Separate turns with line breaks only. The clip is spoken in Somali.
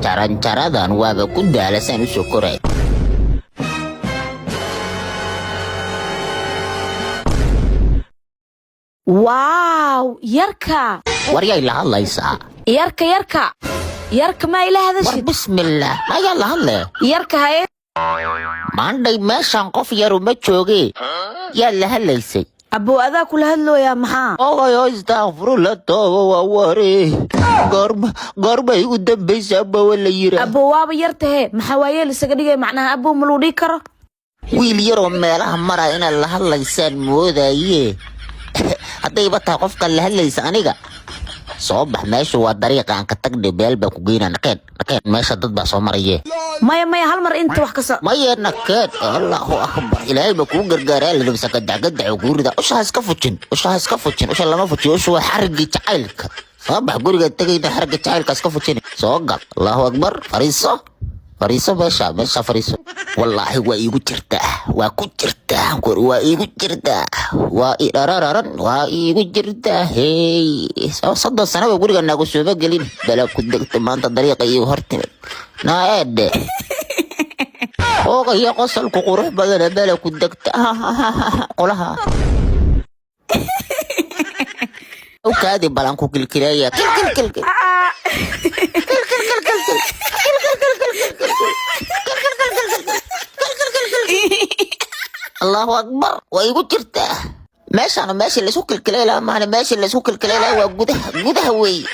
jaran-jaradan waaba ku daalasan u soo koray.
واو يركا
Waryay la hadlaysaa.
يركا يركا يركا ما إله هذا
War
الشيء
bismillah. Ayaa la hadle.
يركا هاي
Maandhay meeshan qof yaru ma jooge. Yaa la hadlaysay.
أبو أذا كل هذلو يا محا
Oy astaghfirullah tooba waa wari. Goorma igu dambaysa ba wala yira.
أبو وابا يرته محاوية لسقدية معناها أبو ملودي كرة
Wiil yaroo meelaha mara inaad la hadlaysaan moodaye. Haddayba tahay qofka la hadlaysa aniga. Soo bax meesha waa dariiqa aan ka tagnay beel baa ku geynaa naqeen meesha dad baa soo maraya.
مايا هالمر أنت وحكسا
maya nakeen allahu akbar ilaahay ba kuu gargaaraa la dhibsa gadacgadac guurida usha iska fujin usha lama fujiyo usha waa xarigii jacaylka soo bax guriga tagayna xarigii jacaylka iska fujin soo gal allahu akbar fariiso meesha fariiso wallaahi waa iigu jirtaa waa ku jirtaa waa iigu jirtaa waa idharararan waa iigu jirtaa hey soddon sano ba guriga naagu sooba gelin bala ku degta maanta dariiqa iigu hortimid naaede يا قصل قروح بدل بالك ودكت قولها وكادي بلانكو كل الله اكبر ويقول جرته ماشي اللي سوق الكلاله ما انا ماشي اللي سوق الكلاله وجودها وي